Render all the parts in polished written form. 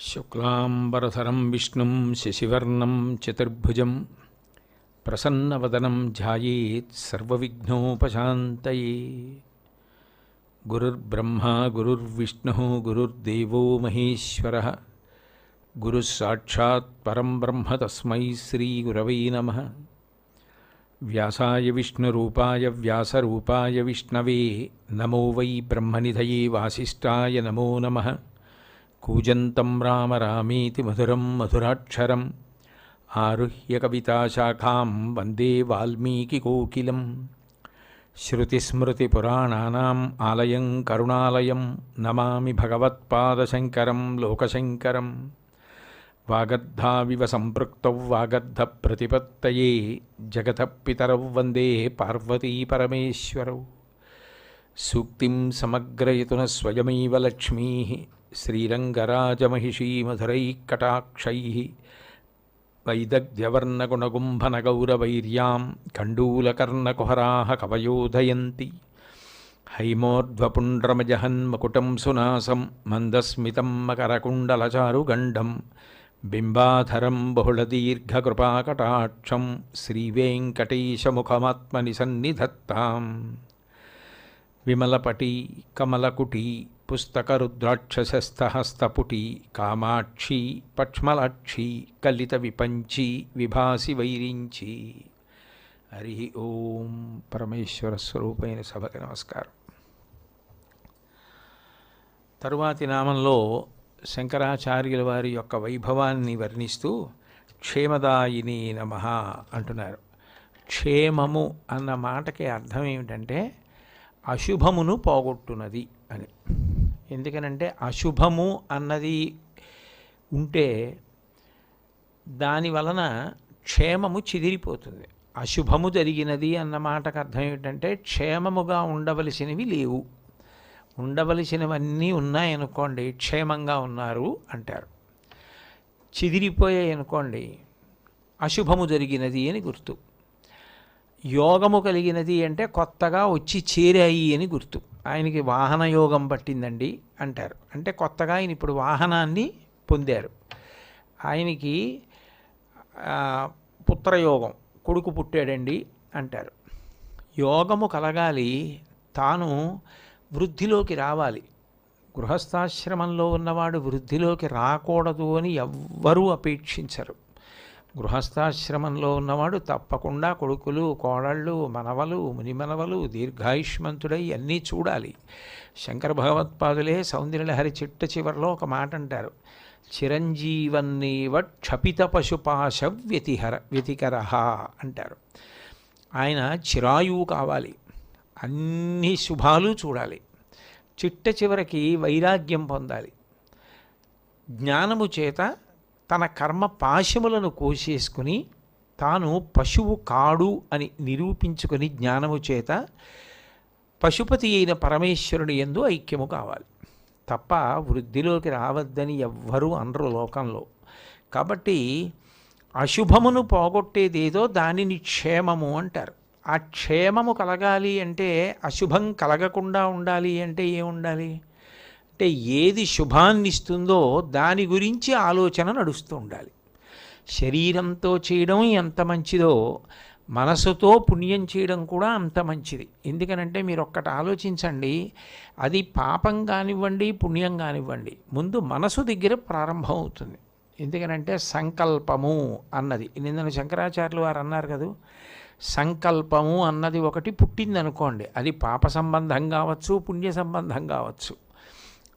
శుక్లాంబరధరం విష్ణుం శశివర్ణం చతుర్భుజం ప్రసన్నవదనం ధ్యాయేత్ సర్వవిఘ్నోపశాంతయే. గురుర్బ్రహ్మా గురుర్విష్ణుః గురుర్దేవో మహేశ్వరః గురుస్సాక్షాత్ పరం బ్రహ్మ తస్మై శ్రీగురవై నమః. వ్యాసాయ విష్ణురూపాయ వ్యాసరూపాయ విష్ణవే నమో వై బ్రహ్మనిధయే వాసిష్ఠాయ నమో నమః. కూజంతం రామ రామేతి మధురం మధురాక్షరం ఆరుహ్య కవితాశాఖాం వందే వాల్మీకికోకిలం. శృతిస్మృతిపురాణానాం ఆలయం కరుణాలయం నమామి భగవత్పాదశంకరం లోకశంకరం. వాగర్ధావివ సంపృక్తౌ వాగర్ధప్రతిపత్తయే జగతః పితరౌ వందే పార్వతీ పరమేశ్వరౌ. సూక్తిం సమగ్రయతున స్వయమైవ లక్ష్మీ శ్రీరంగరాజమహిషీ మధురైఃకటాక్షైః వైదగ్ధ్యవర్ణగుణగుంభనగౌరవైర్యాం కండూలకర్ణకుహరాः కవయోధయంతి. హైమోర్ధ్వపుండ్రమజహన్మకుటం సునాసం మందస్మితం మకరకుండలచారుగండం బింబాధరం బహుళదీర్ఘకృపాకటాక్షం శ్రీవేంకటేశముఖమాత్మని సన్నిధత్తాం. విమలపటి కమలకుటి పుస్తకరుద్రాక్షసస్థహస్తపుటి కామాక్షి పక్ష్మలాక్షి కలిత విపంచి విభాసి వైరించి. హరి ఓం. పరమేశ్వర స్వరూపైన సభకి నమస్కారం. తరువాతి నామంలో శంకరాచార్యుల వారి యొక్క వైభవాన్ని వర్ణిస్తూ క్షేమదాయిని నమః అంటున్నారు. క్షేమము అన్న మాటకి అర్థం ఏమిటంటే అశుభమును పోగొట్టునది అని. ఎందుకనంటే అశుభము అన్నది ఉంటే దాని వలన క్షేమము చెదిరిపోతుంది. అశుభము జరిగినది అన్న మాటకు అర్థం ఏమిటంటే క్షేమముగా ఉండవలసినవి లేవు, ఉండవలసినవన్నీ ఉన్నాయనుకోండి క్షేమంగా ఉన్నారు అంటారు. చెదిరిపోయాయి అనుకోండి అశుభము జరిగినది అని గుర్తు. యోగము కలిగినది అంటే కొత్తగా వచ్చి చేరాయి అని గుర్తు. ఆయనకి వాహన యోగం పట్టిందండి అంటారు, అంటే కొత్తగా ఆయన ఇప్పుడు వాహనాన్ని పొందారు. ఆయనకి పుత్రయోగం, కొడుకు పుట్టాడండి అంటారు. యోగము కలగాలి, తాను వృద్ధిలోకి రావాలి. గృహస్థాశ్రమంలో ఉన్నవాడు వృద్ధిలోకి రాకూడదు అని ఎవ్వరూ అపేక్షించరు. గృహస్థాశ్రమంలో ఉన్నవాడు తప్పకుండా కొడుకులు కోడళ్ళు మనవలు మునిమనవలు దీర్ఘాయుష్మంతుడై అన్నీ చూడాలి. శంకర భగవత్పాదులే సౌందర్యలహరి చిట్ట చివరిలో ఒక మాట అంటారు, చిరంజీవన్నేవ క్షపిత పశుపాశ వ్యతికరః అంటారు. ఆయన చిరాయువు కావాలి, అన్ని శుభాలు చూడాలి, చిట్ట చివరికి వైరాగ్యం పొందాలి. జ్ఞానము చేత తన కర్మ పాశములను కోసేసుకుని తాను పశువు కాడు అని నిరూపించుకొని జ్ఞానము చేత పశుపతి అయిన పరమేశ్వరుని యందు ఐక్యము కావాలి. తప్ప వృద్ధిలోకి రావద్దని ఎవ్వరూ అనరు లోకంలో. కాబట్టి అశుభమును పోగొట్టేదేదో దానిని క్షేమము అంటారు. ఆ క్షేమము కలగాలి అంటే అశుభం కలగకుండా ఉండాలి అంటే ఏముండాలి అంటే ఏది శుభాన్ని ఇస్తుందో దాని గురించి ఆలోచన నడుస్తూ ఉండాలి. శరీరంతో చేయడం ఎంత మంచిదో మనసుతో పుణ్యం చేయడం కూడా అంత మంచిది. ఎందుకనంటే మీరు ఒక్కటి ఆలోచించండి, అది పాపం కానివ్వండి పుణ్యం కానివ్వండి ముందు మనసు దగ్గర ప్రారంభం అవుతుంది. ఎందుకనంటే సంకల్పము అన్నది నిన్న శంకరాచార్యులు వారు అన్నారు కదా, సంకల్పము అన్నది ఒకటి పుట్టిందనుకోండి, అది పాప సంబంధం కావచ్చు పుణ్య సంబంధం కావచ్చు,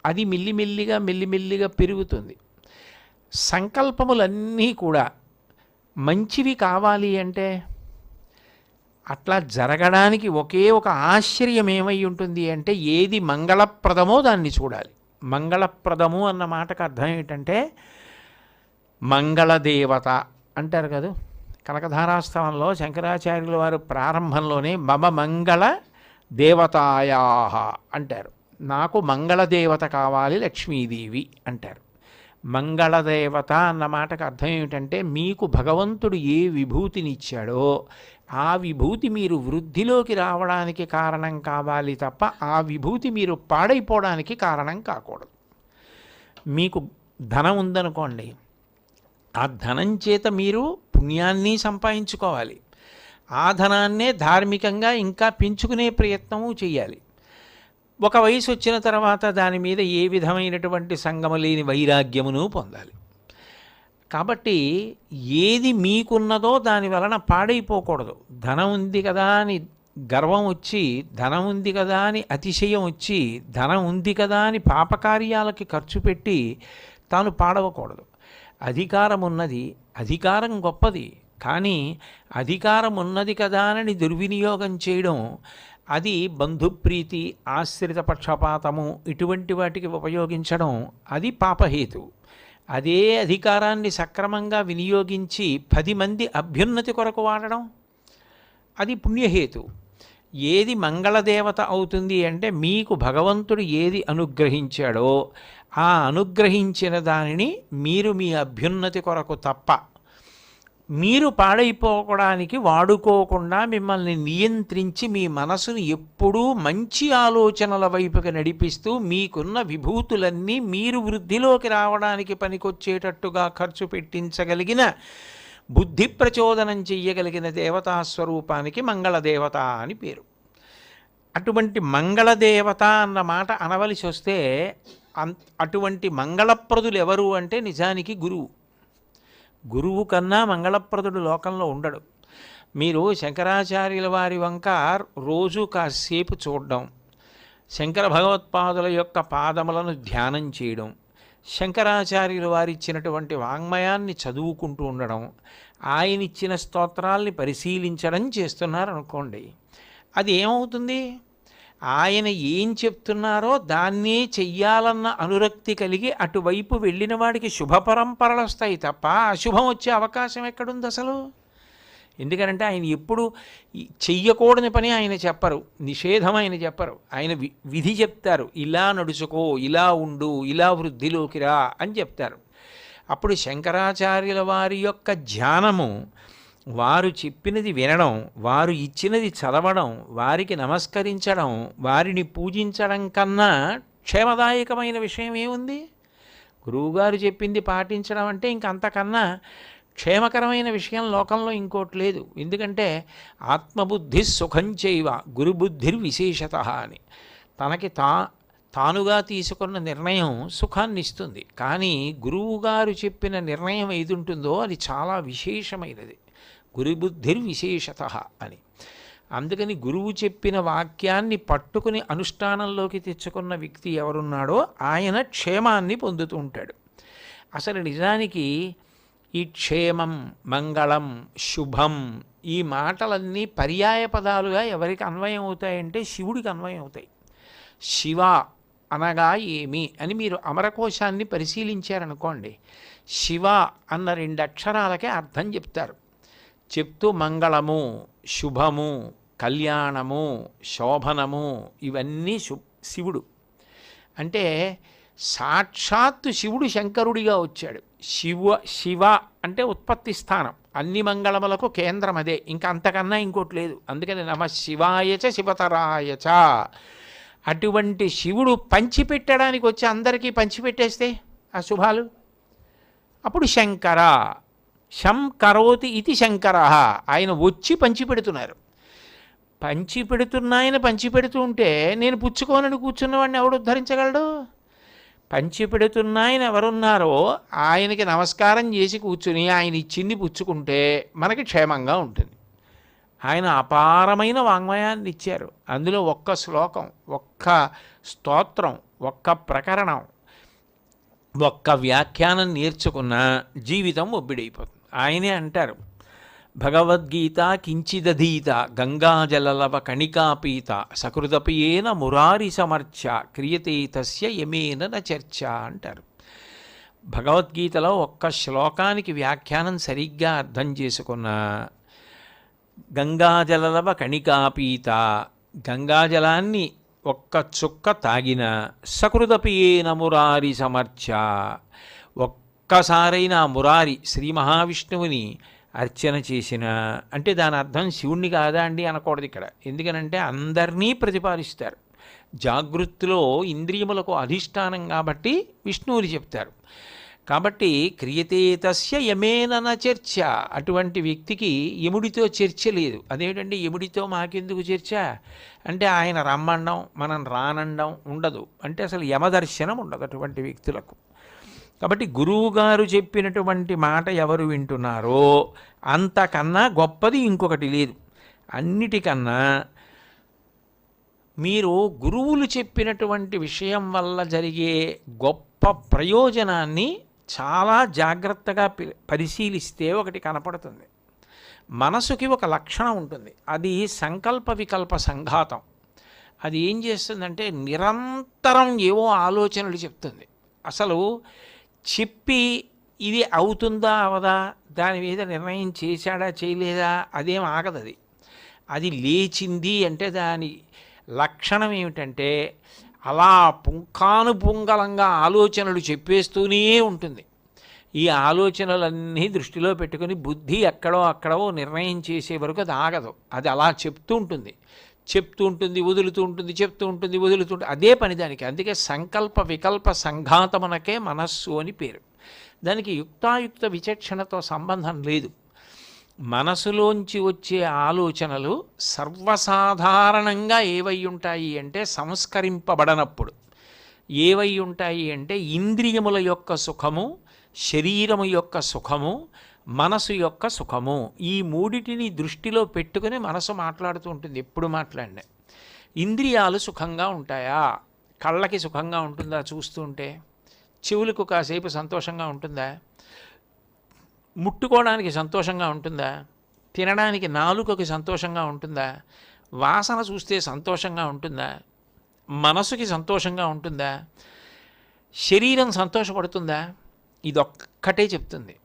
అది మెల్లిమెల్లిగా పెరుగుతుంది. సంకల్పములన్నీ కూడా మంచివి కావాలి అంటే అట్లా జరగడానికి ఒకే ఒక ఆశ్చర్యం ఏమై ఉంటుంది అంటే ఏది మంగళప్రదమో దాన్ని చూడాలి. మంగళప్రదము అన్న మాటకు అర్థం ఏంటంటే మంగళదేవత అంటారు కదా. కనకధారాస్తవంలో శంకరాచార్యుల వారు ప్రారంభంలోనే మమ మంగళ దేవతాయాః అంటారు. నాకు మంగళదేవత కావాలి లక్ష్మీదేవి అంటారు. మంగళదేవత అన్న మాటకు అర్థం ఏమిటంటే మీకు భగవంతుడు ఏ విభూతినిచ్చాడో ఆ విభూతి మీరు వృద్ధిలోకి రావడానికి కారణం కావాలి తప్ప ఆ విభూతి మీరు పాడైపోవడానికి కారణం కాకూడదు. మీకు ధనం ఉందనుకోండి, ఆ ధనం చేత మీరు పుణ్యాన్ని సంపాదించుకోవాలి. ఆ ధనాన్నే ధార్మికంగా ఇంకా పెంచుకునే ప్రయత్నము చేయాలి. ఒక వయసు వచ్చిన తర్వాత దాని మీద ఏ విధమైనటువంటి సంగమ లేని వైరాగ్యమును పొందాలి. కాబట్టి ఏది మీకున్నదో దాని వలన పాడైపోకూడదు. ధనం ఉంది కదా అని గర్వం వచ్చి, ధనం ఉంది కదా అని అతిశయం వచ్చి, ధనం ఉంది కదా అని పాపకార్యాలకి ఖర్చు పెట్టి తాను పాడవకూడదు. అధికారం ఉన్నది, అధికారం గొప్పది, కానీ అధికారం ఉన్నది కదా అని దుర్వినియోగం చేయడం, అది బంధుప్రీతి, ఆశ్రిత పక్షపాతము ఇటువంటి వాటికి ఉపయోగించడం, అది పాపహేతు. అదే అధికారాన్ని సక్రమంగా వినియోగించి 10 మంది అభ్యున్నతి కొరకు వాడడం, అది పుణ్యహేతు. ఏది మంగళదేవత అవుతుంది అంటే మీకు భగవంతుడు ఏది అనుగ్రహించాడో ఆ అనుగ్రహించిన దానిని మీరు మీ అభ్యున్నతి కొరకు తప్ప మీరు పాడైపోవడానికి వాడుకోకుండా మిమ్మల్ని నియంత్రించి మీ మనసును ఎప్పుడూ మంచి ఆలోచనల వైపుకి నడిపిస్తూ మీకున్న విభూతులన్నీ మీరు వృద్ధిలోకి రావడానికి పనికొచ్చేటట్టుగా ఖర్చు పెట్టించగలిగిన, బుద్ధి ప్రచోదనం చెయ్యగలిగిన దేవతాస్వరూపానికి మంగళదేవత అని పేరు. అటువంటి మంగళదేవత అన్న మాట అనవలసి వస్తే అటువంటి మంగళప్రదులు ఎవరు అంటే నిజానికి గురువు. గురువు కన్నా మంగళప్రదుడు లోకంలో ఉండడు. మీరు శంకరాచార్యుల వారి వంక రోజు కాసేపు చూడడం, శంకర భగవత్పాదుల యొక్క పాదములను ధ్యానం చేయడం, శంకరాచార్యుల వారు ఇచ్చినటువంటి వాంగ్మయాన్ని చదువుకుంటూ ఉండడం, ఆయన ఇచ్చిన స్తోత్రాల్ని పరిశీలించడం చేస్తున్నారనుకోండి, అది ఏమవుతుంది? ఆయన ఏం చెప్తున్నారో దాన్నే చెయ్యాలన్న అనురక్తి కలిగి అటువైపు వెళ్ళిన వాడికి శుభ పరంపరలు వస్తాయి తప్ప అశుభం వచ్చే అవకాశం ఎక్కడుంది అసలు? ఎందుకంటే ఆయన ఎప్పుడు చెయ్యకూడని పని ఆయన చెప్పరు, నిషేధం ఆయన చెప్పరు, ఆయన విధి చెప్తారు. ఇలా నడుచుకో, ఇలా ఉండు, ఇలా వృద్ధిలోకి రా అని చెప్తారు. అప్పుడు శంకరాచార్యుల వారి యొక్క ధ్యానము, వారు చెప్పినది వినడం, వారు ఇచ్చినది చదవడం, వారికి నమస్కరించడం, వారిని పూజించడం కన్నా క్షేమదాయకమైన విషయం ఏముంది? గురువుగారు చెప్పింది పాటించడం అంటే ఇంకంతకన్నా క్షేమకరమైన విషయం లోకంలో ఇంకోటి లేదు. ఎందుకంటే ఆత్మబుద్ధి సుఖం చైవ గురుబుద్ధిర్విశేషత అని తనకి తానుగా తీసుకున్న నిర్ణయం సుఖాన్ని ఇస్తుంది. కానీ గురువుగారు చెప్పిన నిర్ణయం ఏది ఉంటుందో అది చాలా విశేషమైనది. గురుబుద్ధిర్విశేషత అని. అందుకని గురువు చెప్పిన వాక్యాన్ని పట్టుకుని అనుష్ఠానంలోకి తెచ్చుకున్న వ్యక్తి ఎవరున్నాడో ఆయన క్షేమాన్ని పొందుతూ ఉంటాడు. అసలు నిజానికి ఈ క్షేమం, మంగళం, శుభం ఈ మాటలన్నీ పర్యాయ పదాలుగా ఎవరికి అన్వయం అవుతాయంటే శివుడికి అన్వయం అవుతాయి. శివ అనగా ఏమి అని మీరు అమరకోశాన్ని పరిశీలించారనుకోండి, శివ అన్న 2 అక్షరాలకే అర్థం చెప్తారు. చెప్తూ మంగళము, శుభము, కళ్యాణము, శోభనము ఇవన్నీ శివుడు. అంటే సాక్షాత్తు శివుడు శంకరుడిగా వచ్చాడు. శివ అంటే ఉత్పత్తి స్థానం, అన్ని మంగళములకు కేంద్రం అదే, ఇంకా అంతకన్నా ఇంకోటి లేదు. అందుకని నమ శివాయచ శివతరాయచ. అటువంటి శివుడు పంచిపెట్టడానికి వచ్చి అందరికీ పంచిపెట్టేస్తే ఆ శుభాలు, అప్పుడు శంకర శం కరోతి ఇది శంకర. ఆయన వచ్చి పంచిపెడుతున్నారు. పంచిపెడుతున్నాయన పంచిపెడుతూ ఉంటే నేను పుచ్చుకోనని కూర్చున్నవాడిని ఎవడు ఉద్ధరించగలడు? పంచిపెడుతున్నాయన ఎవరున్నారో ఆయనకి నమస్కారం చేసి కూర్చుని ఆయన ఇచ్చింది పుచ్చుకుంటే మనకి క్షేమంగా ఉంటుంది. ఆయన అపారమైన వాంగ్మయాన్ని ఇచ్చారు. అందులో ఒక్క శ్లోకం, ఒక్క స్తోత్రం, ఒక్క ప్రకరణం, ఒక్క వ్యాఖ్యానం నేర్చుకున్న జీవితం ఒబ్బిడైపోతుంది. ఆయనే అంటారు, భగవద్గీత కించిదధీత గంగాజలలవ కణికాపీత సకృదపియేన మురారి సమర్చ క్రియతే తస్య యమేన న చర్చ అంటారు. భగవద్గీతలో ఒక్క శ్లోకానికి వ్యాఖ్యానం సరిగ్గా అర్థం చేసుకున్న గంగాజలలవ కణికాపీత, గంగాజలాన్ని ఒక్క చుక్క తాగిన, సకృదపియేన మురారి సమర్చ, ఒక్కసారైన మురారి శ్రీ మహావిష్ణువుని అర్చన చేసిన, అంటే దాని అర్థం శివుణ్ణి కాదా అండి అనకూడదు ఇక్కడ. ఎందుకనంటే అందరినీ ప్రతిపాదిస్తారు. జాగృతిలో ఇంద్రియములకు అధిష్టానం కాబట్టి విష్ణువుని చెప్తారు. కాబట్టి క్రియతే తస్య యమేనన చర్చ, అటువంటి వ్యక్తికి యముడితో చర్చ లేదు. అదేమిటండి యముడితో మాకెందుకు చర్చ అంటే ఆయన రమ్మండం మనం రానండం ఉండదు, అంటే అసలు యమదర్శనం ఉండదు అటువంటి వ్యక్తులకు. కాబట్టి గురువుగారు చెప్పినటువంటి మాట ఎవరు వింటున్నారో అంతకన్నా గొప్పది ఇంకొకటి లేదు. అన్నిటికన్నా మీరు గురువులు చెప్పినటువంటి విషయం వల్ల జరిగే గొప్ప ప్రయోజనాన్ని చాలా జాగ్రత్తగా పరిశీలిస్తే ఒకటి కనపడుతుంది. మనసుకి ఒక లక్షణం ఉంటుంది, అది సంకల్ప వికల్ప సంఘాతం. అది ఏం చేస్తుందంటే నిరంతరం ఏవో ఆలోచనలు చెప్తుంది. అసలు చెప్పి ఇది అవుతుందా అవదా, దాని మీద నిర్ణయం చేశాడా చేయలేదా అదేం ఆగదు. అది లేచింది అంటే దాని లక్షణం ఏమిటంటే అలా పుంఖానుపుంగలంగా ఆలోచనలు చెప్పేస్తూనే ఉంటుంది. ఈ ఆలోచనలన్నీ దృష్టిలో పెట్టుకుని బుద్ధి అక్కడో నిర్ణయం చేసే వరకు అది ఆగదు. అది అలా చెప్తూ ఉంటుంది, వదులుతూ ఉంటుంది, చెప్తూ ఉంటుంది, వదులుతూ ఉంటుంది. అదే పని దానికి. అందుకే సంకల్ప వికల్ప సంఘాతమునకే మనస్సు అని పేరు. దానికి యుక్తాయుక్త విచక్షణతో సంబంధం లేదు. మనసులోంచి వచ్చే ఆలోచనలు సర్వసాధారణంగా ఏవై ఉంటాయి అంటే సంస్కరింపబడనప్పుడు ఏవై ఉంటాయి అంటే ఇంద్రియముల యొక్క సుఖము, శరీరము యొక్క సుఖము, మనసు యొక్క సుఖము, ఈ మూడిటిని దృష్టిలో పెట్టుకుని మనసు మాట్లాడుతూ ఉంటుంది. ఎప్పుడు మాట్లాడినా ఇంద్రియాలు సుఖంగా ఉంటాయా, కళ్ళకి సుఖంగా ఉంటుందా చూస్తుంటే, చెవులకు కాసేపు సంతోషంగా ఉంటుందా, ముట్టుకోవడానికి సంతోషంగా ఉంటుందా, తినడానికి నాలుకకి సంతోషంగా ఉంటుందా, వాసన చూస్తే సంతోషంగా ఉంటుందా, మనసుకి సంతోషంగా ఉంటుందా, శరీరం సంతోషపడుతుందా, ఇదొక్కటే చెప్తుంది.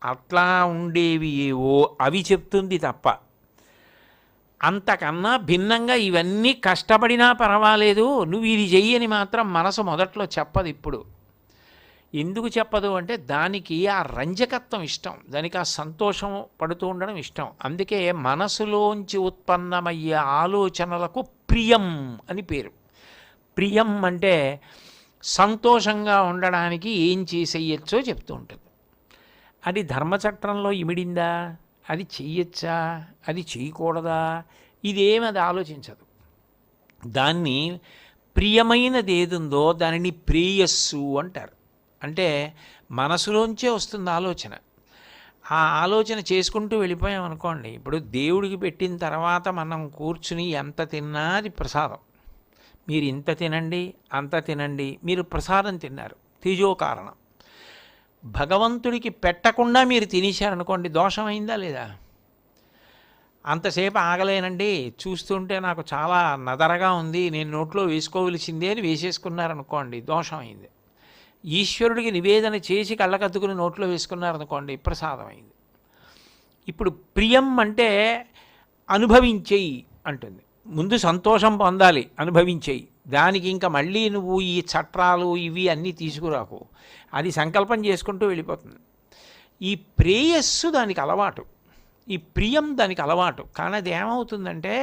అట్లా ఉండేవి ఏవో అవి చెప్తుంది తప్ప అంతకన్నా భిన్నంగా ఇవన్నీ కష్టపడినా పర్వాలేదు నువ్వు ఇది చెయ్యని మాత్రం మనసు మొదట్లో చెప్పదు. ఇప్పుడు ఎందుకు చెప్పదు అంటే దానికి ఆ రంజకత్వం ఇష్టం, దానికి ఆ సంతోషం పడుతూ ఉండడం ఇష్టం. అందుకే మనసులోంచి ఉత్పన్నమయ్యే ఆలోచనలకు ప్రియం అని పేరు. ప్రియం అంటే సంతోషంగా ఉండడానికి ఏం చేసేయచ్చో చెప్తూ ఉంటుంది. అది ధర్మచట్రంలో ఇమిడిందా, అది చెయ్యొచ్చా, అది చేయకూడదా, ఇదేమి అది ఆలోచించదు. దాన్ని ప్రియమైనది ఏదుందో దానిని ప్రేయస్సు అంటారు. అంటే మనసులోంచే వస్తుంది ఆలోచన. ఆ ఆలోచన చేసుకుంటూ వెళ్ళిపోయాం అనుకోండి. ఇప్పుడు దేవుడికి పెట్టిన తర్వాత మనం కూర్చుని ఎంత తిన్నా అది ప్రసాదం. మీరు ఇంత తినండి అంత తినండి, మీరు ప్రసాదం తిన్నారు, తేజో కారణం. భగవంతుడికి పెట్టకుండా మీరు తినేశారనుకోండి, దోషమైందా లేదా? అంతసేపు ఆగలేనండి, చూస్తుంటే నాకు చాలా నదరగా ఉంది, నేను నోట్లో వేసుకోవలసిందే అని వేసేసుకున్నారనుకోండి, దోషమైంది. ఈశ్వరుడికి నివేదన చేసి కళ్ళకద్దుకుని నోట్లో వేసుకున్నారనుకోండి, ప్రసాదమైంది. ఇప్పుడు ప్రియం అంటే అనుభవించేయి అంటుంది. ముందు సంతోషం పొందాలి, అనుభవించేయి. దానికి ఇంకా మళ్ళీ నువ్వు ఈ చట్రాలు ఇవి అన్నీ తీసుకురాకు, అది సంకల్పం చేసుకుంటూ వెళ్ళిపోతుంది. ఈ ప్రేయస్సు దానికి అలవాటు, ఈ ప్రియం దానికి అలవాటు. కానీ అది ఏమవుతుందంటే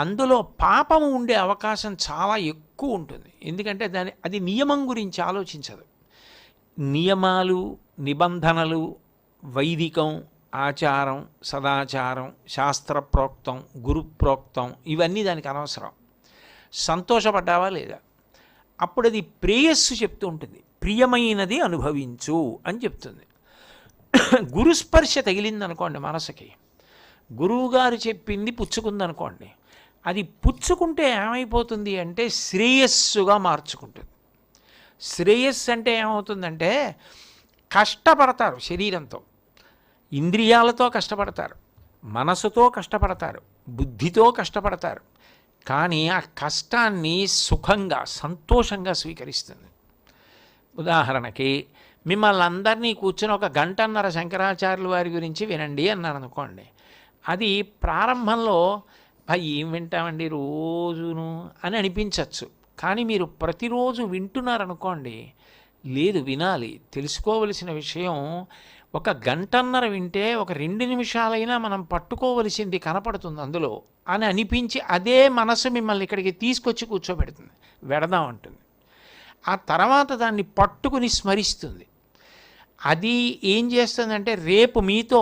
అందులో పాపము ఉండే అవకాశం చాలా ఎక్కువ ఉంటుంది. ఎందుకంటే అది నియమం గురించి ఆలోచించదు. నియమాలు, నిబంధనలు, వైదికం, ఆచారం, సదాచారం, శాస్త్రప్రోక్తం, గురుప్రోక్తం, ఇవన్నీ దానికి అనవసరం. సంతోషపడ్డావా లేదా, అప్పుడు అది ప్రేయస్సు చెప్తూ ఉంటుంది. ప్రియమైనది అనుభవించు అని చెప్తుంది. గురుస్పర్శ తగిలిందనుకోండి మనసుకి, గురువుగారు చెప్పింది పుచ్చుకుందనుకోండి, అది పుచ్చుకుంటే ఏమైపోతుంది అంటే శ్రేయస్సుగా మార్చుకుంటుంది. శ్రేయస్సు అంటే ఏమవుతుందంటే కష్టపడతారు, శరీరంతో ఇంద్రియాలతో కష్టపడతారు, మనసుతో కష్టపడతారు, బుద్ధితో కష్టపడతారు. కానీ ఆ కష్టాన్ని సుఖంగా సంతోషంగా స్వీకరిస్తుంది. ఉదాహరణకి మిమ్మల్ని అందరినీ కూర్చొని ఒక గంటన్నర శంకరాచార్యుల వారి గురించి వినండి అన్నాను అనుకోండి. అది ప్రారంభంలో ఏం వింటామండి రోజును అని అనిపించవచ్చు. కానీ మీరు ప్రతిరోజు వింటున్నారనుకోండి, లేదు వినాలి, తెలుసుకోవలసిన విషయం ఒక గంటన్నర వింటే ఒక 2 నిమిషాలైనా మనం పట్టుకోవలసింది కనపడుతుంది అందులో అని అనిపించి అదే మనసు మిమ్మల్ని ఇక్కడికి తీసుకొచ్చి కూర్చోబెడుతుంది, వెడదాం అంటుంది. ఆ తర్వాత దాన్ని పట్టుకుని స్మరిస్తుంది. అది ఏం చేస్తుందంటే రేపు మీతో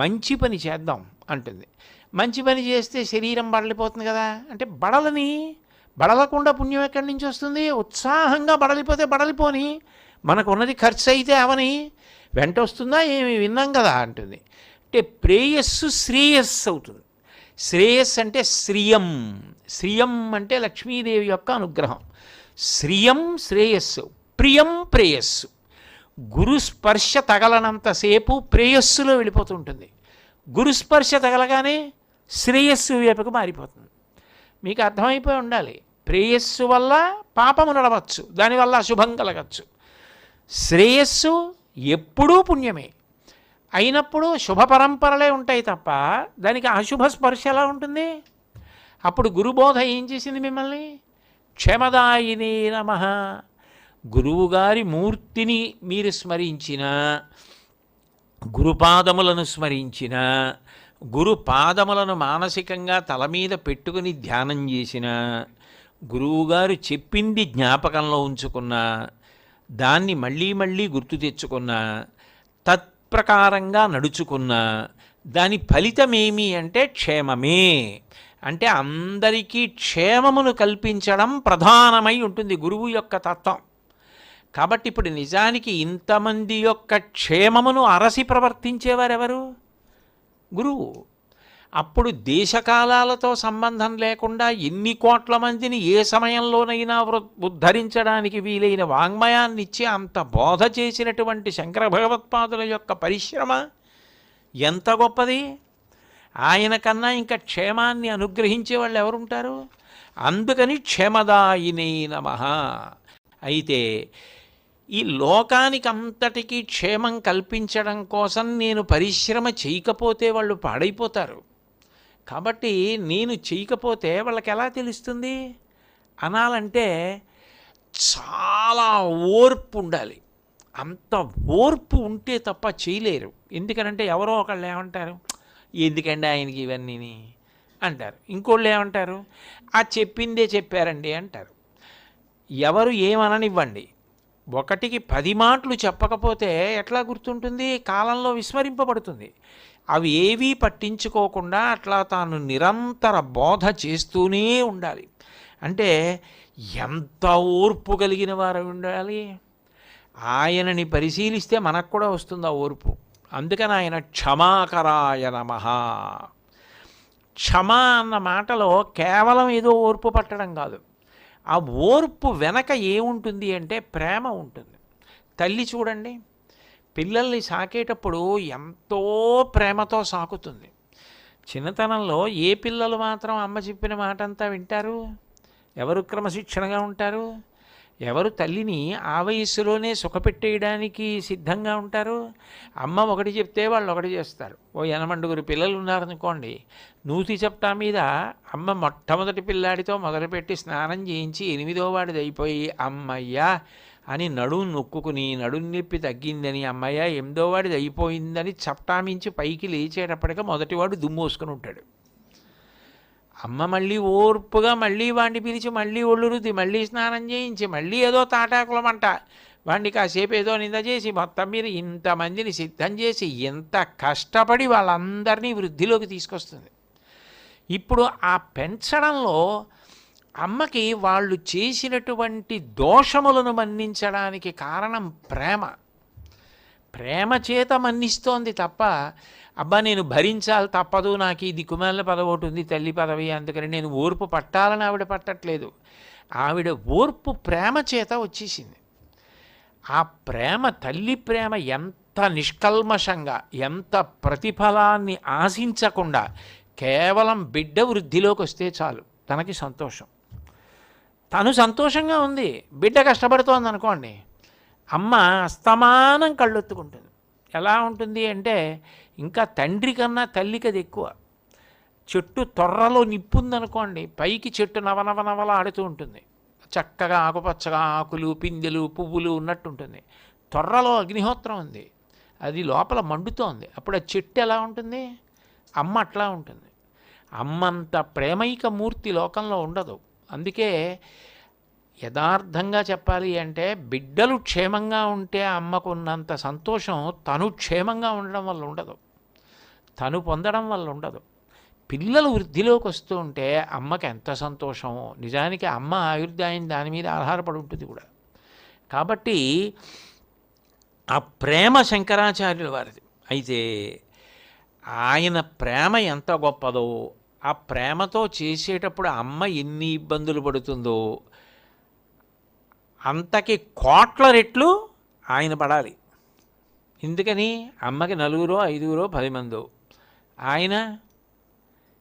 మంచి పని చేద్దాం అంటుంది. మంచి పని చేస్తే శరీరం బడలిపోతుంది కదా అంటే బడలకుండా పుణ్యం ఎక్కడి నుంచి వస్తుంది? ఉత్సాహంగా బడలిపోతే బడలిపోని, మనకు ఉన్నది ఖర్చు అయితే అవని, వెంట వస్తుందా ఏమి విన్నాం కదా అంటుంది. అంటే ప్రేయస్సు శ్రేయస్సు అవుతుంది. శ్రేయస్సు అంటే శ్రియం, శ్రియం అంటే లక్ష్మీదేవి యొక్క అనుగ్రహం. శ్రియం శ్రేయస్సు, ప్రియం ప్రేయస్సు. గురుస్పర్శ తగలనంతసేపు ప్రేయస్సులో వెళ్ళిపోతుంటుంది. గురుస్పర్శ తగలగానే శ్రేయస్సు వైపుకు మారిపోతుంది. మీకు అర్థమైపోయి ఉండాలి. ప్రేయస్సు వల్ల పాపము నడవచ్చు, దానివల్ల అశుభం కలగచ్చు. శ్రేయస్సు ఎప్పుడూ పుణ్యమే అయినప్పుడు శుభ పరంపరలే ఉంటాయి తప్ప దానికి అశుభ స్పర్శ ఎలా ఉంటుంది? అప్పుడు గురుబోధ ఏం చేసింది మిమ్మల్ని? క్షమదాయినే నమః. గురువుగారి మూర్తిని మీరు స్మరించిన, గురుపాదములను స్మరించిన, గురుపాదములను మానసికంగా తల మీద పెట్టుకుని ధ్యానం చేసిన, గురువుగారు చెప్పింది జ్ఞాపకంలో ఉంచుకున్న, దాన్ని మళ్ళీ మళ్ళీ గుర్తు తెచ్చుకున్న, తత్ప్రకారంగా నడుచుకున్న, దాని ఫలితమేమి అంటే క్షేమమే. అంటే అందరికీ క్షేమమును కల్పించడం ప్రధానమై ఉంటుంది గురువు యొక్క తత్వం. కాబట్టి ఇప్పుడు నిజానికి ఇంతమంది యొక్క క్షేమమును అరసి ప్రవర్తించేవారెవరు? గురువు. అప్పుడు దేశకాలాలతో సంబంధం లేకుండా ఎన్ని కోట్ల మందిని ఏ సమయంలోనైనా ఉద్ధరించడానికి వీలైన వాంగ్మయాన్ని ఇచ్చి అంత బోధ చేసినటువంటి శంకర భగవత్పాదుల యొక్క పరిశ్రమ ఎంత గొప్పది! ఆయన కన్నా ఇంకా క్షేమాన్ని అనుగ్రహించే వాళ్ళు ఎవరుంటారు? అందుకని క్షేమదాయినే నమః. అయితే ఈ లోకానికి అంతటికీ క్షేమం కల్పించడం కోసం నేను పరిశ్రమ చేయకపోతే వాళ్ళు పాడైపోతారు. కాబట్టి నేను చేయకపోతే వాళ్ళకి ఎలా తెలుస్తుంది అనాలంటే చాలా ఓర్పు ఉండాలి. అంత ఓర్పు ఉంటే తప్ప చేయలేరు. ఎందుకనంటే ఎవరో ఒకళ్ళు ఏమంటారు, ఎందుకండి ఆయనకి ఇవన్నీ అంటారు. ఇంకోళ్ళు ఏమంటారు, ఆ చెప్పిందే చెప్పారండి అంటారు. ఎవరు ఏమననివ్వండి, ఒకటికి 10 మాటలు చెప్పకపోతే ఎట్లా గుర్తుంటుంది? కాలంలో విస్మరింపబడుతుంది. అవి ఏవీ పట్టించుకోకుండా అట్లా తాను నిరంతర బోధ చేస్తూనే ఉండాలి. అంటే ఎంత ఓర్పు కలిగిన వారు ఉండాలి. ఆయనని పరిశీలిస్తే మనకు కూడా వస్తుంది ఆ ఓర్పు. అందుకని ఆయన క్షమాకరాయ నమః. క్షమ అన్న మాటలో కేవలం ఏదో ఓర్పు పట్టడం కాదు. ఆ ఓర్పు వెనక ఏముంటుంది అంటే ప్రేమ ఉంటుంది. తల్లి చూడండి, పిల్లల్ని సాకేటప్పుడు ఎంతో ప్రేమతో సాకుతుంది. చిన్నతనంలో ఏ పిల్లలు మాత్రం అమ్మ చెప్పిన మాట అంతా వింటారు? ఎవరు క్రమశిక్షణగా ఉంటారు? ఎవరు తల్లిని ఆ వయస్సులోనే సుఖపెట్టేయడానికి సిద్ధంగా ఉంటారు? అమ్మ ఒకటి చెప్తే వాళ్ళు ఒకటి చేస్తారు. ఓ 80 పిల్లలు ఉన్నారనుకోండి, నూతి చెప్తా మీద అమ్మ మొట్టమొదటి పిల్లాడితో మొదలుపెట్టి స్నానం చేయించి 8వ వాడిది అయిపోయి అమ్మయ్యా అని నడుము నొక్కుని నడుము నొప్పి తగ్గిందని, అమ్మయ్య 8వ వాడిది అయిపోయిందని చప్టామించి పైకి లేచేటప్పటికి మొదటివాడు దుమ్మోసుకుని ఉంటాడు. అమ్మ మళ్ళీ ఓర్పుగా మళ్ళీ వాడిని పిలిచి మళ్ళీ ఒళ్ళు రుద్ది మళ్ళీ స్నానం చేయించి మళ్ళీ ఏదో తాటాకులమంట వాడిని కాసేపు ఏదో నింద చేసి మొత్తం మీద ఇంతమందిని సిద్ధం చేసి ఎంత కష్టపడి వాళ్ళందరినీ వృద్ధిలోకి తీసుకొస్తుంది. ఇప్పుడు ఆ పెంచడంలో అమ్మకి వాళ్ళు చేసినటువంటి దోషములను మన్నించడానికి కారణం ప్రేమ. ప్రేమ చేత మన్నిస్తోంది తప్ప అబ్బా నేను భరించాలి తప్పదు, నాకు ఈ దిక్కుమాలిన పదవి ఒకటి ఉంది తల్లి పదవి అందుకని నేను ఓర్పు పట్టాలని ఆవిడ పట్టట్లేదు. ఆవిడ ఓర్పు ప్రేమ చేత వచ్చేసింది. ఆ ప్రేమ, తల్లి ప్రేమ ఎంత నిష్కల్మషంగా, ఎంత ప్రతిఫలాన్ని ఆశించకుండా కేవలం బిడ్డ వృద్ధిలోకి వస్తే చాలు తనకి సంతోషం. తను సంతోషంగా ఉంది, బిడ్డ కష్టపడుతోంది అనుకోండి, అమ్మ అస్తమానం కళ్ళొత్తుకుంటుంది. ఎలా ఉంటుంది అంటే ఇంకా తండ్రి కన్నా తల్లికి అది ఎక్కువ. చెట్టు తొర్రలో నిప్పుందనుకోండి, పైకి చెట్టు నవనవనవల ఆడుతూ ఉంటుంది, చక్కగా ఆకుపచ్చగా ఆకులు పిందెలు పువ్వులు ఉన్నట్టు ఉంటుంది. తొర్రలో అగ్నిహోత్రం ఉంది, అది లోపల మండుతోంది. అప్పుడు ఆ చెట్టు ఎలా ఉంటుంది? అమ్మ అట్లా ఉంటుంది. అమ్మంత ప్రేమైక మూర్తి లోకంలో ఉండదు. అందుకే యథార్థంగా చెప్పాలి అంటే బిడ్డలు క్షేమంగా ఉంటే అమ్మకున్నంత సంతోషం తను క్షేమంగా ఉండడం వల్ల ఉండదు, తను పొందడం వల్ల ఉండదు. పిల్లలు వృద్ధిలోకి వస్తూ ఉంటే అమ్మకి ఎంత సంతోషమో. నిజానికి అమ్మ ఆయుర్దాయం దాని మీద ఆధారపడి ఉంటుంది కూడా. కాబట్టి ఆ ప్రేమ శంకరాచార్యుల వారిది. అయితే ఆయన ప్రేమ ఎంత గొప్పదో, ఆ ప్రేమతో చేసేటప్పుడు అమ్మ ఎన్ని ఇబ్బందులు పడుతుందో అంతకి కోట్ల రెట్లు ఆయన పడాలి. ఎందుకని? అమ్మకి 4, 5, 10 మందో, ఆయన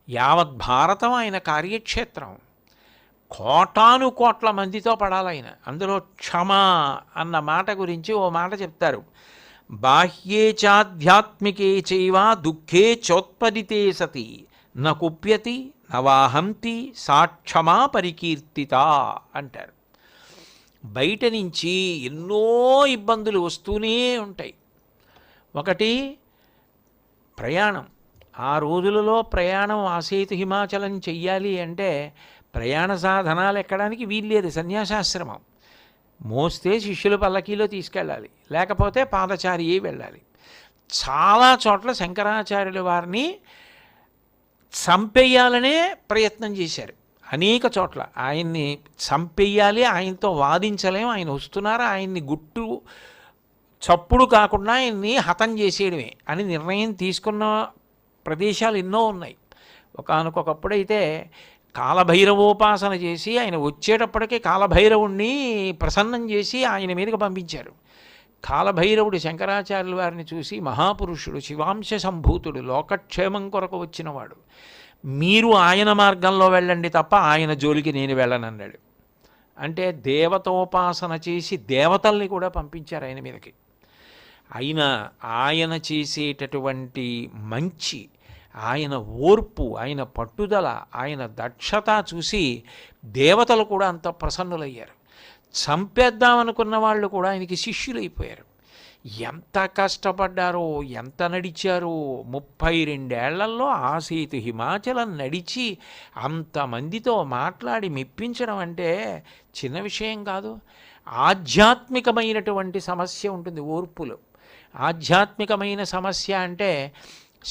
యావత్ భారతం ఆయన కార్యక్షేత్రం. కోటాను కోట్ల మందితో పడాలి ఆయన. అందులో క్షమ అన్న మాట గురించి ఓ మాట చెప్తారు. బాహ్యే చాధ్యాత్మికే చైవ దుఃఖే చోత్పదితే సతి న కుప్యతి నవాహంతి సాక్షమా పరికీర్తిత అంటారు. బయట నుంచి ఎన్నో ఇబ్బందులు వస్తూనే ఉంటాయి. ఒకటి ప్రయాణం. ఆ రోజులలో ప్రయాణం ఆసేతు హిమాచలం చెయ్యాలి అంటే ప్రయాణ సాధనాలు ఎక్కడానికి వీల్లేదు. సన్యాసాశ్రమం మోస్తే శిష్యుల పల్లకీలో తీసుకెళ్ళాలి, లేకపోతే పాదచారియే వెళ్ళాలి. చాలా చోట్ల శంకరాచార్యుల వారిని చంపేయాలనే ప్రయత్నం చేశారు. అనేక చోట్ల ఆయన్ని చంపేయాలి, ఆయనతో వాదించలేం, ఆయన వస్తున్నారు, ఆయన్ని గుట్టు చప్పుడు కాకుండా ఆయన్ని హతం చేసేయడమే అని నిర్ణయం తీసుకున్న ప్రదేశాలు ఎన్నో ఉన్నాయి. ఒకానొకప్పుడైతే కాలభైరవోపాసన చేసి ఆయన వచ్చేటప్పటికే కాలభైరవుణ్ణి ప్రసన్నం చేసి ఆయన మీదకి పంపించారు. కాలభైరవుడు శంకరాచార్యుల వారిని చూసి, మహాపురుషుడు, శివాంశ సంభూతుడు, లోకక్షేమం కొరకు వచ్చినవాడు, మీరు ఆయన మార్గంలో వెళ్ళండి తప్ప ఆయన జోలికి నేను వెళ్ళనన్నాడు. అంటే దేవతోపాసన చేసి దేవతల్ని కూడా పంపించారు ఆయన మీదకి. ఆయన చేసేటటువంటి మంచి, ఆయన ఓర్పు, ఆయన పట్టుదల, ఆయన దక్షత చూసి దేవతలు కూడా అంత ప్రసన్నులయ్యారు. చంపేద్దామనుకున్న వాళ్ళు కూడా ఆయనకి శిష్యులైపోయారు. ఎంత కష్టపడ్డారో, ఎంత నడిచారో. 32 ఏళ్లలో ఆసేతు హిమాచలం నడిచి అంతమందితో మాట్లాడి మెప్పించడం అంటే చిన్న విషయం కాదు. ఆధ్యాత్మికమైనటువంటి సమస్య ఉంటుంది ఓర్పులో. ఆధ్యాత్మికమైన సమస్య అంటే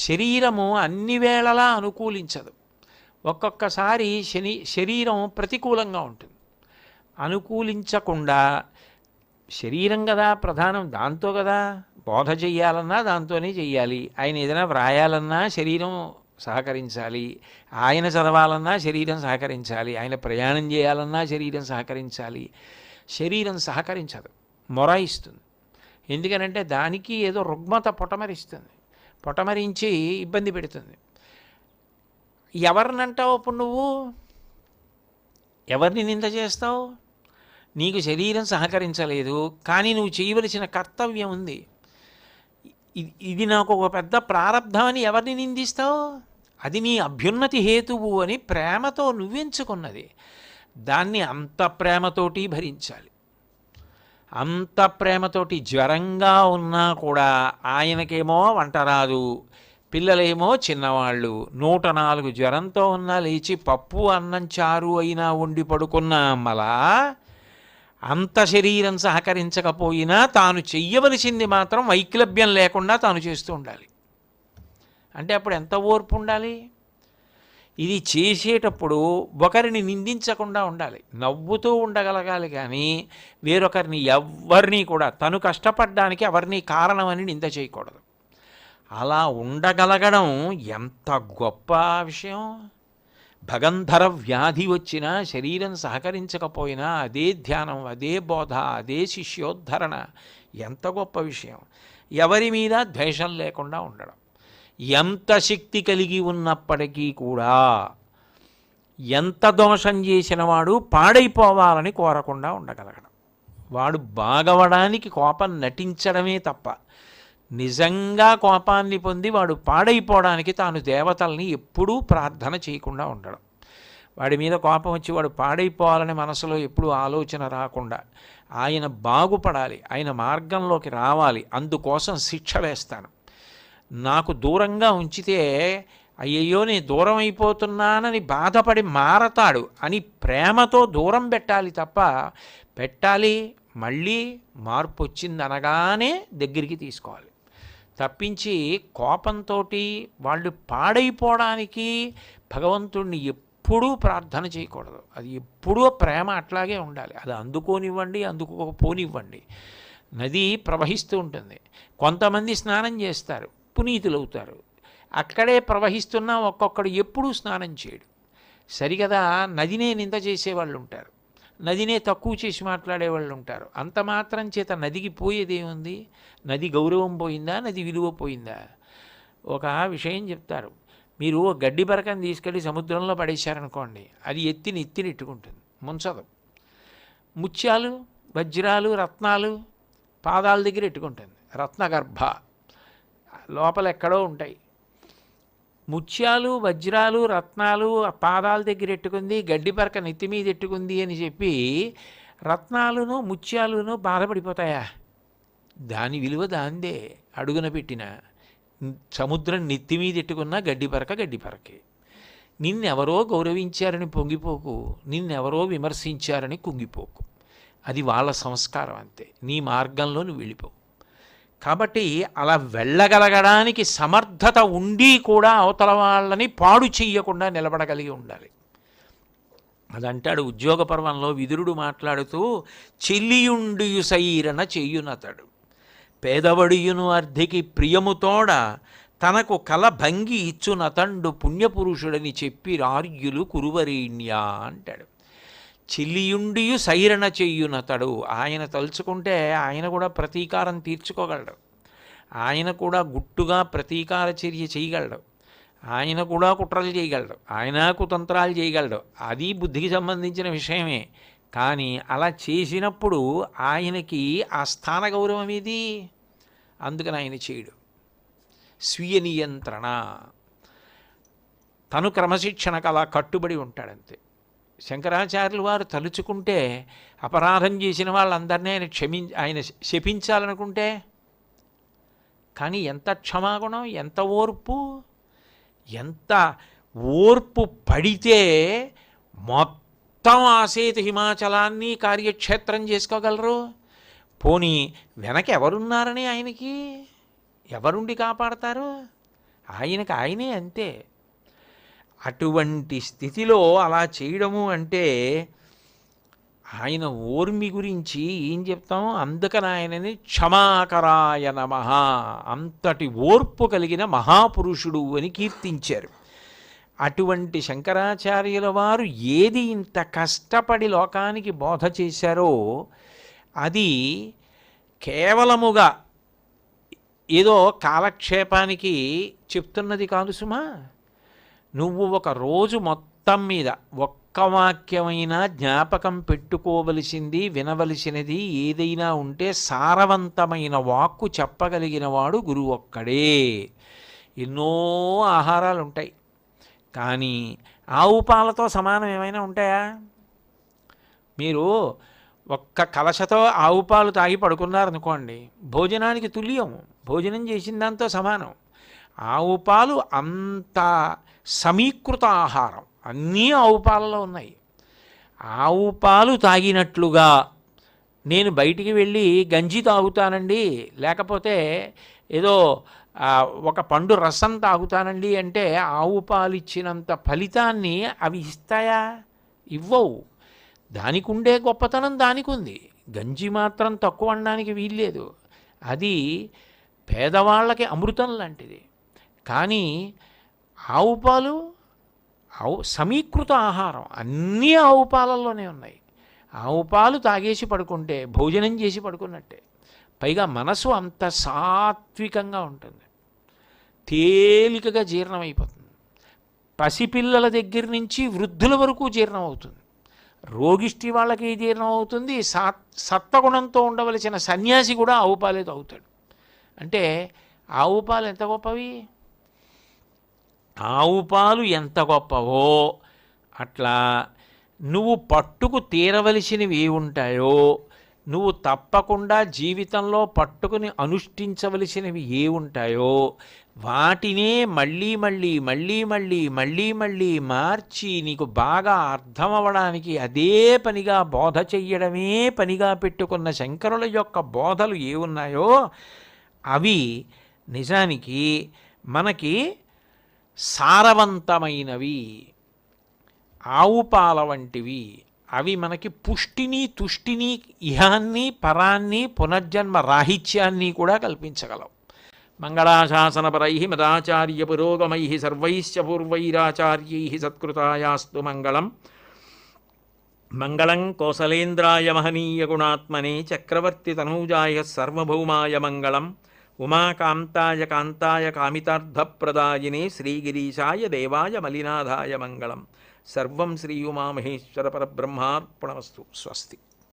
శరీరము అన్ని వేళలా అనుకూలించదు. ఒక్కొక్కసారి శరీరం ప్రతికూలంగా ఉంటుంది. అనుకూలించకుండా, శరీరం కదా ప్రధానం, దాంతో కదా బోధ చెయ్యాలన్నా దాంతోనే చెయ్యాలి. ఆయన ఏదైనా వ్రాయాలన్నా శరీరం సహకరించాలి, ఆయన చదవాలన్నా శరీరం సహకరించాలి, ఆయన ప్రయాణం చేయాలన్నా శరీరం సహకరించాలి. శరీరం సహకరించదు, మొరాయిస్తుంది. ఎందుకనంటే దానికి ఏదో రుగ్మత పొటమరిస్తుంది, పొటమరించి ఇబ్బంది పెడుతుంది. ఎవరినంటావు అప్పుడు నువ్వు? ఎవరిని నింద చేస్తావు? నీకు శరీరం సహకరించలేదు, కానీ నువ్వు చేయవలసిన కర్తవ్యం ఉంది. ఇది నాకు ఒక పెద్ద ప్రారంధం అని ఎవరిని నిందిస్తావు? అది నీ అభ్యున్నతి హేతువు అని ప్రేమతో నువ్వెంచుకున్నది. దాన్ని అంత ప్రేమతోటి భరించాలి. అంత ప్రేమతోటి జ్వరంగా ఉన్నా కూడా, ఆయనకేమో వంట రాదు, పిల్లలేమో చిన్నవాళ్ళు, 104 జ్వరంతో ఉన్నా లేచి పప్పు అన్నం చారు అయినా వండి పడుకున్న అమ్మలా అంత శరీరం సహకరించకపోయినా తాను చెయ్యవలసింది మాత్రం వైక్లభ్యం లేకుండా తాను చేస్తూ ఉండాలి. అంటే అప్పుడు ఎంత ఓర్పు ఉండాలి? ఇది చేసేటప్పుడు ఒకరిని నిందించకుండా ఉండాలి, నవ్వుతూ ఉండగలగాలి. కానీ వేరొకరిని ఎవరిని కూడా తను కష్టపడ్డానికి ఎవరిని కారణమని నింద చేయకూడదు. అలా ఉండగలగడం ఎంత గొప్ప విషయం. భగంధర వ్యాధి వచ్చినా, శరీరం సహకరించకపోయినా అదే ధ్యానం, అదే బోధ, అదే శిష్యోద్ధరణ. ఎంత గొప్ప విషయం. ఎవరి మీద ద్వేషం లేకుండా ఉండడం. ఎంత శక్తి కలిగి ఉన్నప్పటికీ కూడా ఎంత దోషం చేసిన వాడు పాడైపోవాలని కోరకుండా ఉండగలగడం. వాడు బాగవడానికి కోపం నటించడమే తప్ప నిజంగా కోపాన్ని పొంది వాడు పాడైపోవడానికి తాను దేవతల్ని ఎప్పుడూ ప్రార్థన చేయకుండా ఉండడం. వాడి మీద కోపం వచ్చి వాడు పాడైపోవాలని మనసులో ఎప్పుడూ ఆలోచన రాకుండా, ఆయన బాగుపడాలి, ఆయన మార్గంలోకి రావాలి, అందుకోసం శిక్ష వేస్తాను, నాకు దూరంగా ఉంచితే అయ్యయ్యో నేను దూరం అయిపోతున్నానని బాధపడి మారతాడు అని ప్రేమతో దూరం పెట్టాలి తప్ప, పెట్టాలి మళ్ళీ మార్పు వచ్చింది అనగానే దగ్గరికి తీసుకోవాలి. తప్పించి కోపంతో వాళ్ళు పాడైపోవడానికి భగవంతుడిని ఎప్పుడూ ప్రార్థన చేయకూడదు. అది ఎప్పుడూ ప్రేమ అట్లాగే ఉండాలి. అది అందుకోనివ్వండి, అందుకోకపోనివ్వండి. నది ప్రవహిస్తూ ఉంటుంది. కొంతమంది స్నానం చేస్తారు, పునీతులవుతారు. అక్కడే ప్రవహిస్తున్నా ఒక్కొక్కడు ఎప్పుడూ స్నానం చేయడు. సరిగదా నదినే నింద చేసేవాళ్ళు ఉంటారు, నదినే తక్కువ చేసి మాట్లాడేవాళ్ళు ఉంటారు. అంత మాత్రం చేత నదికి పోయేదేముంది? నది గౌరవం పోయిందా? నది విలువ పోయిందా? ఒక విషయం చెప్తారు. మీరు గడ్డి బరకని తీసుకెళ్ళి సముద్రంలో పడేశారనుకోండి, అది ఎత్తినెట్టుకుంటుంది, ముంచదు. ముత్యాలు, వజ్రాలు, రత్నాలు పాదాల దగ్గర ఎట్టుకుంటుంది, రత్నగర్భ లోపల ఎక్కడో ఉంటాయి. ముత్యాలు, వజ్రాలు, రత్నాలు పాదాల దగ్గర ఎట్టుకుంది, గడ్డి పరక నెత్తి మీద ఎట్టుకుంది అని చెప్పి రత్నాలును ముత్యాలును బాధపడిపోతాయా? దాని విలువ దాందే. అడుగున పెట్టిన సముద్రం నెత్తి మీద ఎట్టుకున్న గడ్డి పరకే. నిన్నెవరో గౌరవించారని పొంగిపోకు, నిన్నెవరో విమర్శించారని కుంగిపోకు. అది వాళ్ళ సంస్కారం అంతే. నీ మార్గంలో నువ్వు వెళ్ళిపో. కాబట్టి అలా వెళ్ళగలగడానికి సమర్థత ఉండి కూడా అవతల వాళ్ళని పాడు చెయ్యకుండా నిలబడగలిగి ఉండాలి. అదంటాడు ఉద్యోగ పర్వంలో విదురుడు మాట్లాడుతూ, చెల్లియుండియు సైరణ చెయ్యునతడు పేదవడియును అర్ధికి ప్రియముతోడ తనకు కల భంగి ఇచ్చునతండు పుణ్యపురుషుడని చెప్పి రార్యులు కురువరేణ్యా అంటాడు. చెల్లియుండియు సైరణ చెయ్యునతడు. ఆయన తలుచుకుంటే ఆయన కూడా ప్రతీకారం తీర్చుకోగలడు, ఆయన కూడా గుట్టుగా ప్రతీకార చర్య చేయగలడు, ఆయన కూడా కుట్రలు చేయగలడు, ఆయన కుతంత్రాలు చేయగలడు. అది బుద్ధికి సంబంధించిన విషయమే. కానీ అలా చేసినప్పుడు ఆయనకి ఆ స్థాన గౌరవం ఏది? అందుకని ఆయన చేయడు. స్వీయ నియంత్రణ, తను క్రమశిక్షణకు అలా కట్టుబడి ఉంటాడంతే. శంకరాచార్యులు వారు తలుచుకుంటే అపరాధం చేసిన వాళ్ళందరినీ ఆయన శపించాలనుకుంటే, కానీ ఎంత క్షమాగుణం, ఎంత ఓర్పు పడితే మొత్తం ఆసేతు హిమాచలాన్ని కార్యక్షేత్రం చేసుకోగలరు. పోనీ వెనక ఎవరున్నారని ఆయనకి ఎవరుండి కాపాడతారు? ఆయనకి ఆయనే అంతే. అటువంటి స్థితిలో అలా చేయడము అంటే ఆయన ఓర్మి గురించి ఏం చెప్తాం? అందుకని ఆయనని క్షమాకరాయ నమః, అంతటి ఓర్పు కలిగిన మహాపురుషుడు అని కీర్తించారు. అటువంటి శంకరాచార్యుల వారు ఏది ఇంత కష్టపడి లోకానికి బోధ చేశారో అది కేవలముగా ఏదో కాలక్షేపానికి చెప్తున్నది కాదు సుమా. నువ్వు ఒక రోజు మొత్తం మీద ఒక్క వాక్యమైనా జ్ఞాపకం పెట్టుకోవలసింది, వినవలసినది ఏదైనా ఉంటే సారవంతమైన వాక్కు చెప్పగలిగిన వాడు గురువు ఒక్కడే. ఎన్నో ఆహారాలు ఉంటాయి, కానీ ఆవు పాలతో సమానం ఏమైనా ఉంటాయా? మీరు ఒక్క కలశతో ఆవు పాలు తాగి పడుకున్నారనుకోండి, భోజనానికి తుల్యం, భోజనం చేసిన దాంతో సమానం. ఆవు పాలు అంత సమీకృత ఆహారం, అన్నీ ఆవు పాలలో ఉన్నాయి. ఆవు పాలు తాగినట్లుగా నేను బయటికి వెళ్ళి గంజి తాగుతానండి, లేకపోతే ఏదో ఒక పండు రసం తాగుతానండి అంటే ఆవు పాలు ఇచ్చినంత ఫలితాన్ని అవి ఇస్తాయా? ఇవ్వవు. దానికి ఉండే గొప్పతనం దానికి ఉంది. గంజి మాత్రం తక్కువ అనడానికి వీల్లేదు. అది పేదవాళ్ళకి అమృతం లాంటిది. కానీ ఆవు పాలు సమీకృత ఆహారం, అన్నీ ఆవు పాలల్లోనే ఉన్నాయి. ఆవు పాలు తాగేసి పడుకుంటే భోజనం చేసి పడుకున్నట్టే. పైగా మనసు అంత సాత్వికంగా ఉంటుంది, తేలికగా జీర్ణమైపోతుంది. పసిపిల్లల దగ్గర నుంచి వృద్ధుల వరకు జీర్ణం అవుతుంది. రోగిష్టి వాళ్ళకి జీర్ణం అవుతుంది. సత్వగుణంతో ఉండవలసిన సన్యాసి కూడా ఆవు పాలే తాగుతాడు. అంటే ఆవు పాలు ఎంత గొప్పవి! ఆవు పాలు ఎంత గొప్పవో అట్లా నువ్వు పట్టుకు తీరవలసినవి ఏ ఉంటాయో నువ్వు తప్పకుండా జీవితంలో పట్టుకుని అనుష్ఠించవలసినవి ఏ ఉంటాయో వాటినే మళ్ళీ మళ్ళీ మళ్ళీ మళ్ళీ మళ్ళీ మళ్ళీ మార్చి నీకు బాగా అర్థం అవ్వడానికి అదే పనిగా బోధ చెయ్యడమే పనిగా పెట్టుకున్న శంకరుల యొక్క బోధలు ఏ ఉన్నాయో అవి నిజానికి మనకి సారవంతమైనవి, ఆవు పాల వంటివి. అవి మనకి పుష్టిని, తుష్టిని, ఇహాన్ని, పరాన్ని, పునర్జన్మ రాహిత్యాన్ని కూడా కల్పించగలవు. మంగళాశాసనపరై మదాచార్య పురోగమై సర్వైశ్చ పూర్వైరాచార్యై సత్కృతాయాస్తు మంగళం. మంగళం కోసలేంద్రాయ మహనీయ గుణాత్మనే చక్రవర్తి తనూజాయ సర్వభౌమాయ మంగళం. ఉమాకాంతాయ కాంతాయ కామితార్థప్రదాయినే శ్రీగిరీశాయ దేవాయ మలినాథాయ మంగళం. సర్వం శ్రీ ఉమామహేశ్వర పరబ్రహ్మార్పణమస్తు. స్వస్తి.